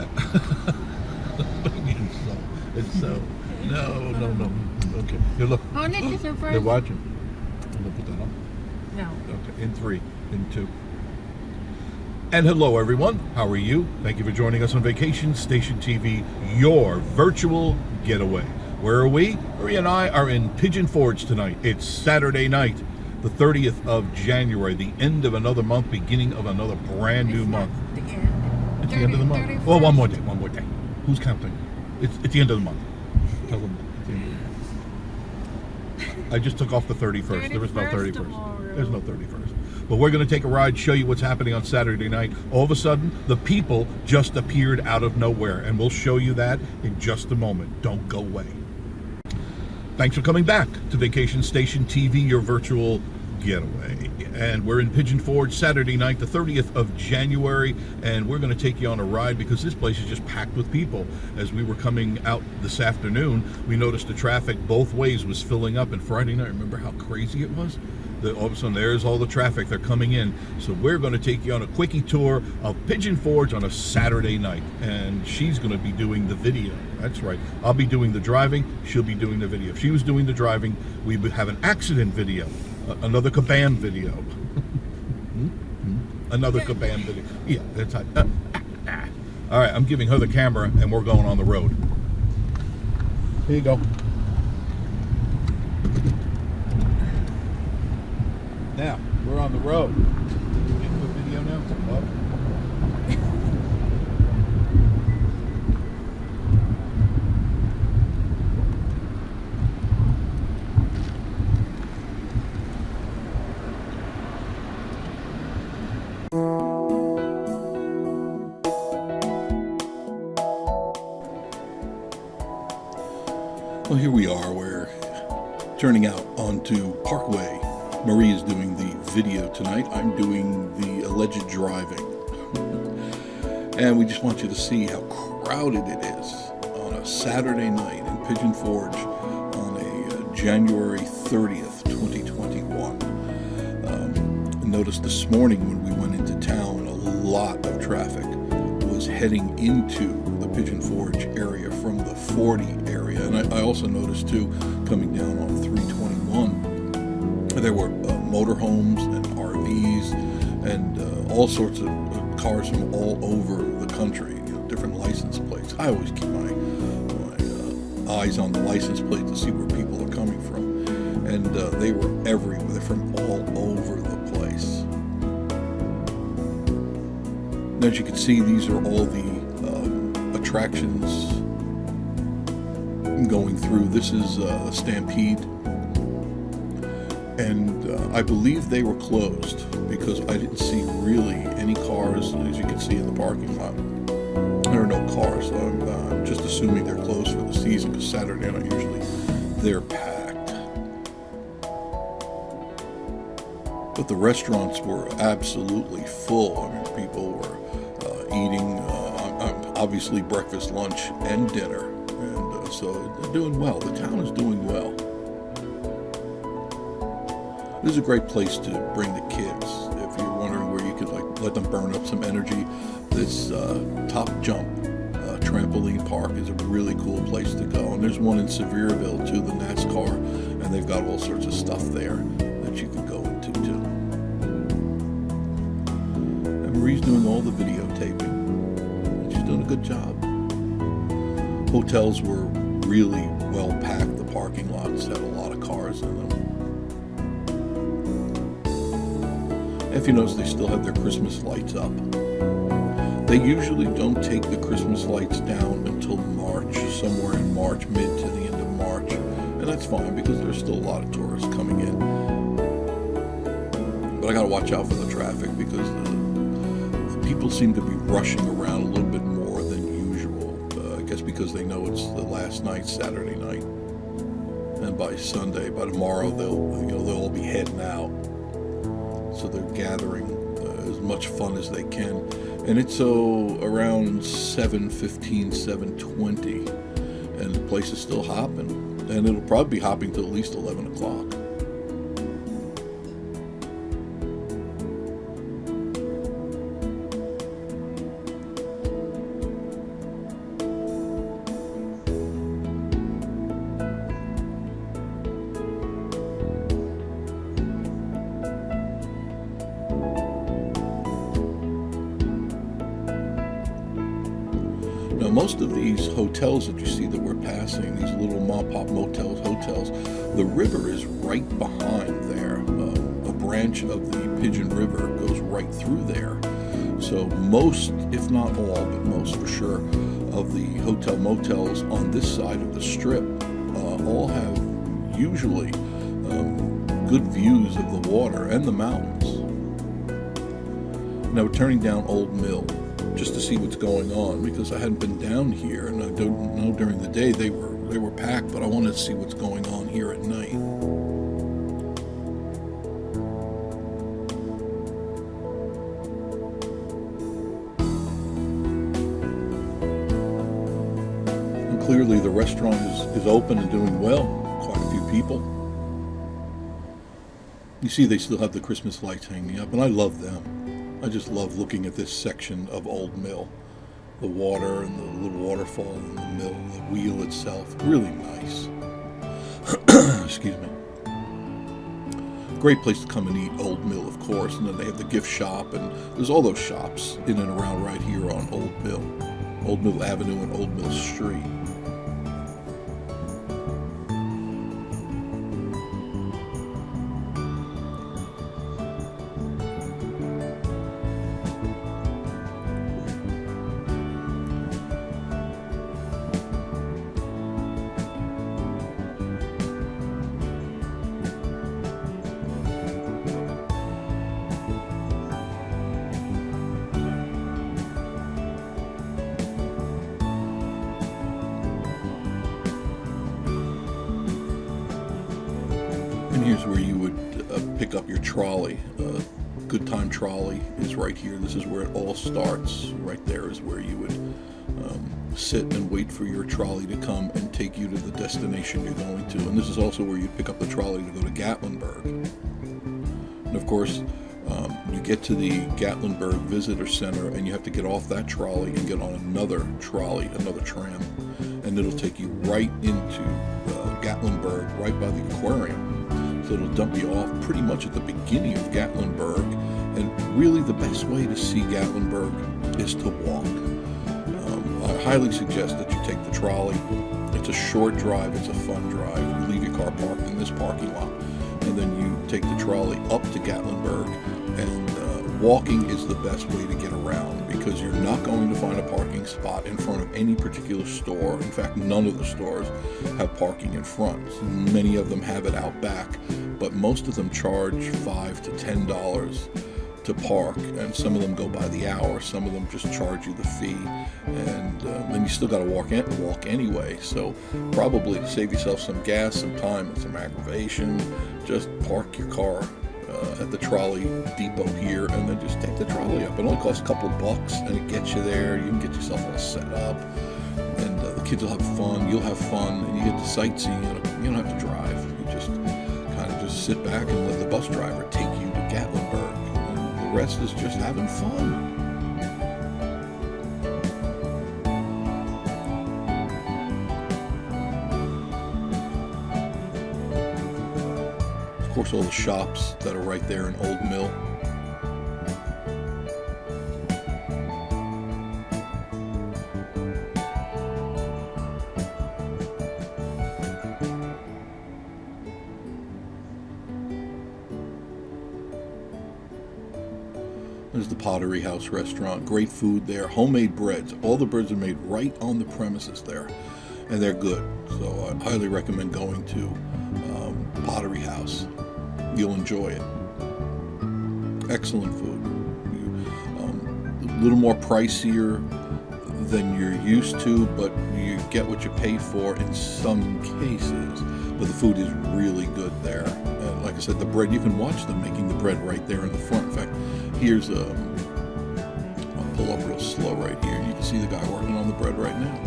What do you mean so? It's so. No. Okay. Here, look. Oh, Nick is in They're first. watching. I'm gonna put that on. No. Okay. In 3, in 2. And hello, everyone. How are you? Thank you for joining us on Vacation Station TV, your virtual getaway. Where are we? Maria and I are in Pigeon Forge tonight. It's Saturday night, the 30th of January, the end of another month, beginning of another brand new month. The end. It's the end of the month. 31st. Well, one more day. Who's counting? It's the end of the month. Tell them it's the end of the month. I just took off the 31st. There is no 31st. Tomorrow. There's no 31st. But we're going to take a ride, show you what's happening on Saturday night. All of a sudden, the people just appeared out of nowhere, and we'll show you that in just a moment. Don't go away. Thanks for coming back to Vacation Station TV, your virtual getaway. And we're in Pigeon Forge Saturday night, the 30th of January, and we're going to take you on a ride because this place is just packed with people. As we were coming out this afternoon, we noticed the traffic both ways was filling up, and Friday night, remember how crazy it was? All of a sudden, there's all the traffic. They're coming in. So we're going to take you on a quickie tour of Pigeon Forge on a Saturday night. And she's going to be doing the video. That's right. I'll be doing the driving. She'll be doing the video. If she was doing the driving, we would have an accident video. Another kabam video. Another kabam video. Yeah, that's how. All right, I'm giving her the camera, and we're going on the road. Here you go. Now, we're on the road. Into a video now? What? Well, here we are. We're turning out onto Parkway. Marie is doing the video tonight. I'm doing the alleged driving. And we just want you to see how crowded it is on a Saturday night in Pigeon Forge on a January 30th, 2021. Noticed this morning when we went into town, a lot of traffic was heading into the Pigeon Forge area from the 40 area. And I also noticed too, coming down on 321, there were motorhomes and RVs and all sorts of cars from all over the country, different license plates. I always keep my eyes on the license plate to see where people are coming from. And they were everywhere. They're from all over the place. And as you can see, these are all the attractions going through. This is a Stampede. And I believe they were closed because I didn't see really any cars, as you can see in the parking lot. There are no cars, so I'm just assuming they're closed for the season because Saturday night usually they're packed. But the restaurants were absolutely full. I mean, people were eating, obviously breakfast, lunch, and dinner. And so they're doing well. The town is doing well. This is a great place to bring the kids if you're wondering where you could let them burn up some energy. This Top Jump trampoline park is a really cool place to go. And there's one in Sevierville too, the NASCAR, and they've got all sorts of stuff there that you can go into too. And Marie's doing all the videotaping. She's doing a good job. Hotels were really well packed. The parking lots had a lot of cars in them. If you notice, they still have their Christmas lights up. They usually don't take the Christmas lights down until March, somewhere in March, mid to the end of March. And that's fine because there's still a lot of tourists coming in. But I gotta watch out for the traffic because the people seem to be rushing around a little bit more than usual. I guess because they know it's the last night, Saturday night. And by Sunday, by tomorrow, they'll all be heading out. So they're gathering as much fun as they can. And it's around 7:15, 7:20, and the place is still hopping. And it'll probably be hopping till at least 11 o'clock. Now, most of these hotels that you see that we're passing, these little mom-pop motels, hotels, the river is right behind there. A branch of the Pigeon River goes right through there. So most, if not all, but most for sure, of the hotel motels on this side of the strip all have usually good views of the water and the mountains. Now we're turning down Old Mill just to see what's going on, because I hadn't been down here, and I don't know during the day they were packed, but I wanted to see what's going on here at night. And clearly the restaurant is open and doing well. Quite a few people. You see they still have the Christmas lights hanging up, and I love them. I just love looking at this section of Old Mill. The water and the little waterfall in the mill, the wheel itself, really nice. Excuse me. Great place to come and eat, Old Mill, of course, and then they have the gift shop, and there's all those shops in and around right here on Old Mill Avenue and Old Mill Street. And here's where you would pick up your trolley. Good Time Trolley is right here. This is where it all starts. Right there is where you would sit and wait for your trolley to come and take you to the destination you're going to. And this is also where you pick up the trolley to go to Gatlinburg. And of course, you get to the Gatlinburg Visitor Center, and you have to get off that trolley and get on another trolley, another tram, and it'll take you right into Gatlinburg, right by the aquarium. So it'll dump you off pretty much at the beginning of Gatlinburg, and really the best way to see Gatlinburg is to walk. I highly suggest that you take the trolley. It's a short drive, it's a fun drive. You leave your car parked in this parking lot, and then you take the trolley up to Gatlinburg, and walking is the best way to get around, because you're not going to find a parking spot in front of any particular store. In fact, none of the stores have parking in front. Many of them have it out back, but most of them charge $5 to $10 to park, and some of them go by the hour, some of them just charge you the fee, and then you still got to walk anyway. So probably to save yourself some gas, some time, and some aggravation, just park your car at the trolley depot here, and then just take the trolley up. It only costs a couple bucks, and it gets you there. You can get yourself all set up, and the kids will have fun, you'll have fun, and you get to sightseeing. You don't have to drive. You just kind of just sit back and let the bus driver take you to Gatlinburg, and the rest is just having fun. Of course, all the shops that are right there in Old Mill. There's the Pottery House restaurant. Great food there. Homemade breads. All the breads are made right on the premises there, and they're good. So I highly recommend going to Pottery House. You'll enjoy it. Excellent food. A little more pricier than you're used to, but you get what you pay for in some cases. But the food is really good there. And like I said, the bread, you can watch them making the bread right there in the front. In fact, here's I'll pull up real slow right here. You can see the guy working on the bread right now.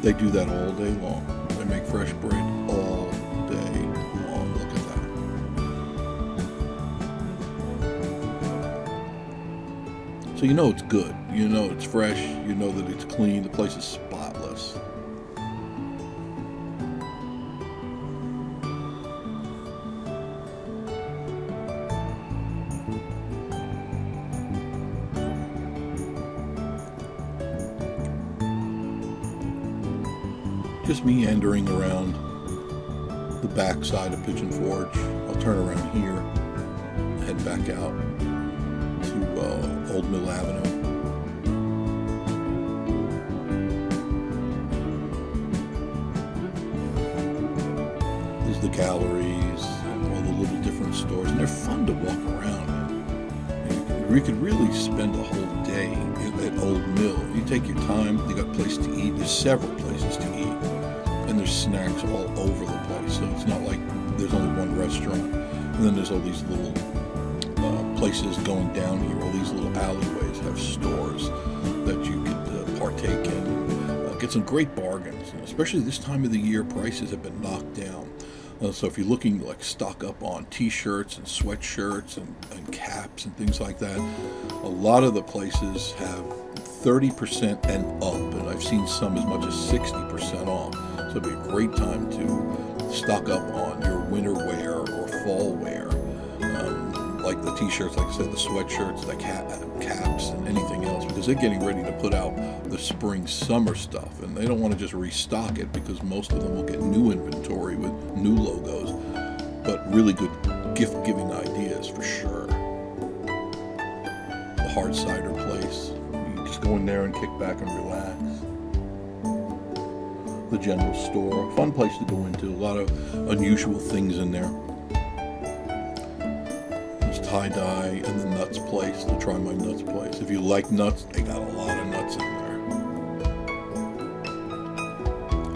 They do that all day long. They make fresh bread all day long. Look at that. So you know it's good. You know it's fresh. You know that it's clean. The place is spotless. just meandering around the back side of Pigeon Forge. I'll turn around here, head back out to Old Mill Avenue. There's the galleries and all the little different stores, and they're fun to walk around. You could really spend a whole day at Old Mill. You take your time, you got a place to eat. There's several places to eat, and there's snacks all over the place. So it's not like there's only one restaurant. And then there's all these little places going down here. All these little alleyways have stores that you could partake in. Get some great bargains, and especially this time of the year. Prices have been knocked down. So if you're looking like stock up on t-shirts and sweatshirts and caps and things like that, a lot of the places have 30% and up, and I've seen some as much as 60% off. So it'd be a great time to stock up on your winter wear or fall wear, like the t-shirts, like I said, the sweatshirts, the caps, and anything else, because they're getting ready to put out the spring summer stuff, and they don't want to just restock it because most of them will get new inventory with new logos, but really good gift giving ideas for sure. The hard cider place, you just go in there and kick back and relax. The general store, fun place to go into, a lot of unusual things in there. Tie-dye and the nuts place, the Try My Nuts place. If you like nuts, they got a lot of nuts in there.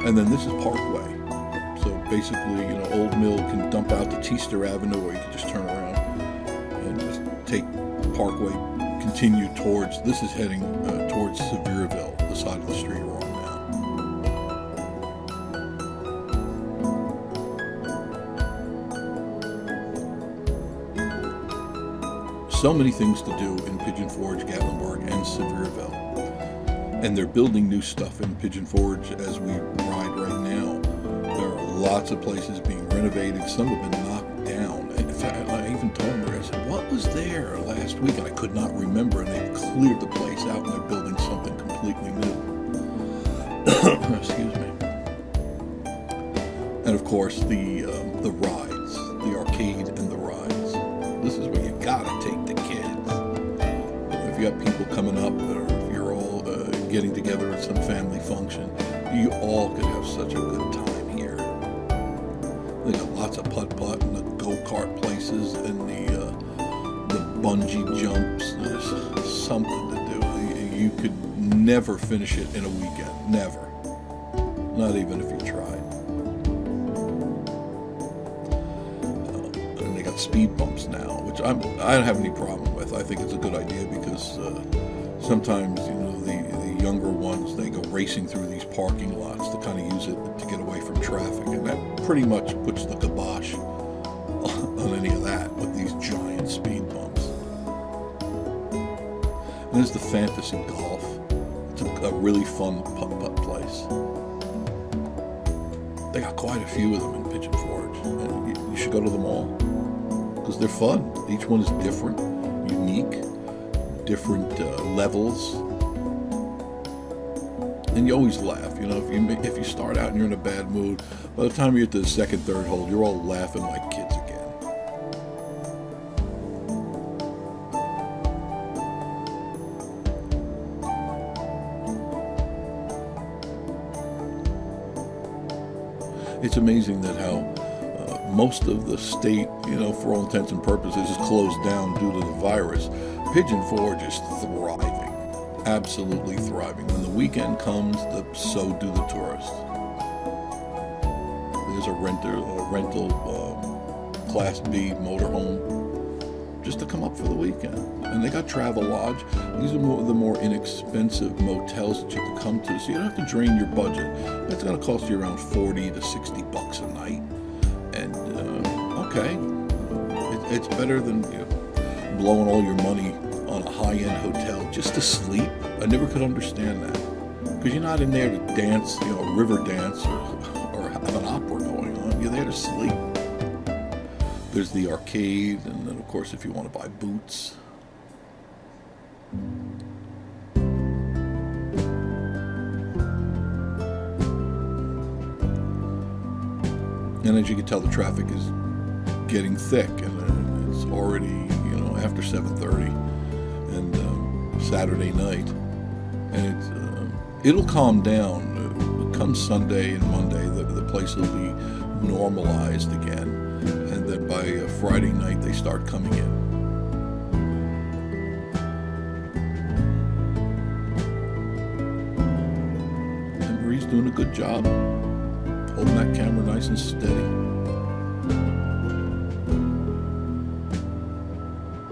And then this is Parkway. So basically, Old Mill can dump out to Teester Avenue, or you can just turn around and just take Parkway, continue towards, this is heading towards Sevierville, the side of the street we're on now. So many things to do in Pigeon Forge, Gatlinburg, and Sevierville. And they're building new stuff in Pigeon Forge as we ride right now. There are lots of places being renovated. Some have been knocked down. In fact, I even told her, I said, what was there last week? And I could not remember. And they cleared the place out, and they're building something completely new. Excuse me. And of course, the rides, the arcade and the rides. This is where you gotta take the kids. If you got people coming up, or if you're all getting together at some family function, you all could have such a good time here. They got lots of putt-putt and the go-kart places and the bungee jumps. There's something to do. You could never finish it in a weekend. Never. Not even if you tried. Speed bumps now, which I don't have any problem with. I think it's a good idea because sometimes the younger ones, they go racing through these parking lots to kind of use it to get away from traffic, and that pretty much puts the kibosh on any of that with these giant speed bumps. And there's the Fantasy Golf. It's a really fun putt-putt place. They got quite a few of them in Pigeon Forge, and you should go to them all. Because they're fun. Each one is different, unique, different levels, and you always laugh. If you start out and you're in a bad mood, by the time you're at the second, third hole, you're all laughing like kids again. It's amazing that how most of the state, for all intents and purposes, is closed down due to the virus. Pigeon Forge is thriving, absolutely thriving. When the weekend comes, so do the tourists. There's a rental Class B motorhome just to come up for the weekend. And they got Travel Lodge. These are the more inexpensive motels that you can come to, so you don't have to drain your budget. It's going to cost you around $40 to $60 a night. And okay, it's better than blowing all your money on a high-end hotel just to sleep. I never could understand that, because you're not in there to dance, a river dance or have an opera going on. You're there to sleep. There's the arcade, and then of course if you want to buy boots. And as you can tell, the traffic is getting thick, and it's already, you know, after 7:30, and Saturday night, and it'll calm down. Come Sunday and Monday, the place will be normalized again, and then by Friday night they start coming in. And Marie's doing a good job holding that camera nice and steady.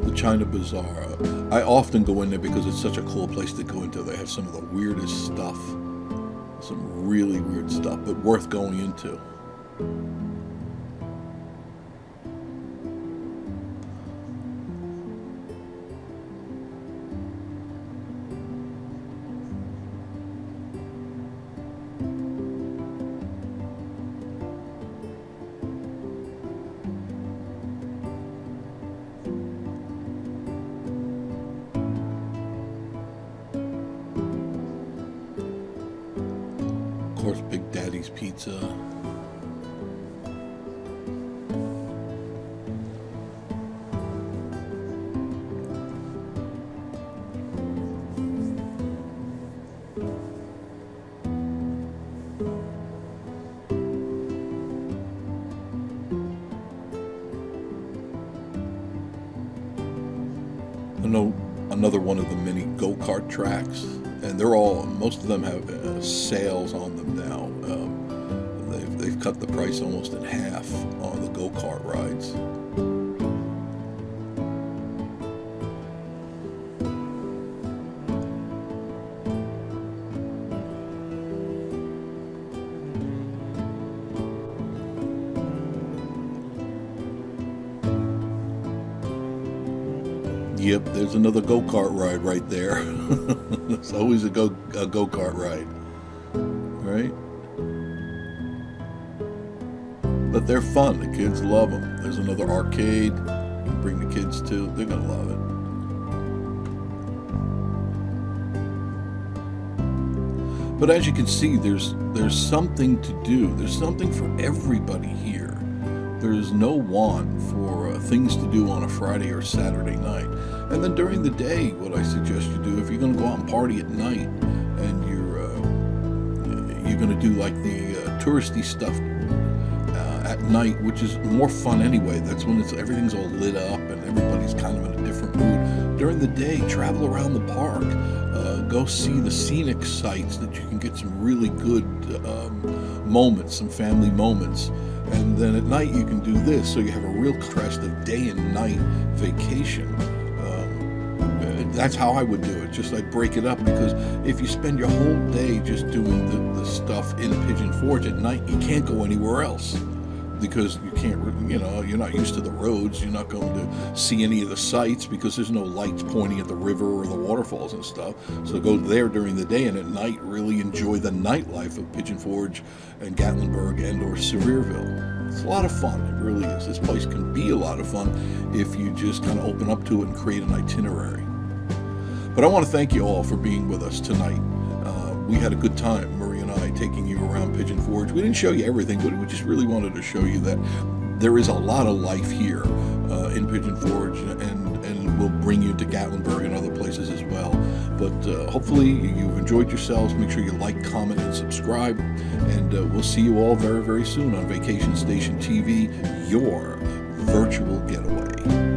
The China Bazaar, I often go in there because it's such a cool place to go into. They have some of the weirdest stuff, some really weird stuff, but worth going into. Of course, Big Daddy's Pizza. I know another one of the mini go-kart tracks, and they're all, most of them have sales on them now. They've cut the price almost in half on the go-kart rides. Yep, there's another go-kart ride right there. There's always a go-kart ride, right? But they're fun. The kids love them. There's another arcade. You can bring the kids to. They're gonna love it. But as you can see, there's something to do. There's something for everybody here. There's no want for things to do on a Friday or Saturday night. And then during the day, what I suggest you do, if you're going to go out and party at night, and you're going to do like the touristy stuff at night, which is more fun anyway. That's when everything's all lit up and everybody's kind of in a different mood. During the day, travel around the park. Go see the scenic sites that you can get some really good moments, some family moments. And then at night you can do this, so you have a real contrast of day and night vacation. That's how I would do it. Just I'd break it up, because if you spend your whole day just doing the stuff in Pigeon Forge at night, you can't go anywhere else, because you can't, you're not used to the roads. You're not going to see any of the sights because there's no lights pointing at the river or the waterfalls and stuff. So go there during the day, and at night really enjoy the nightlife of Pigeon Forge and Gatlinburg and or Sevierville. It's a lot of fun. It really is. This place can be a lot of fun if you just kind of open up to it and create an itinerary. But I want to thank you all for being with us tonight. We had a good time, Marie and I, taking you around Pigeon Forge. We didn't show you everything, but we just really wanted to show you that there is a lot of life here in Pigeon Forge, and we'll bring you to Gatlinburg and other places as well. But hopefully you've enjoyed yourselves. Make sure you like, comment, and subscribe. And we'll see you all very, very soon on Vacation Station TV, your virtual getaway.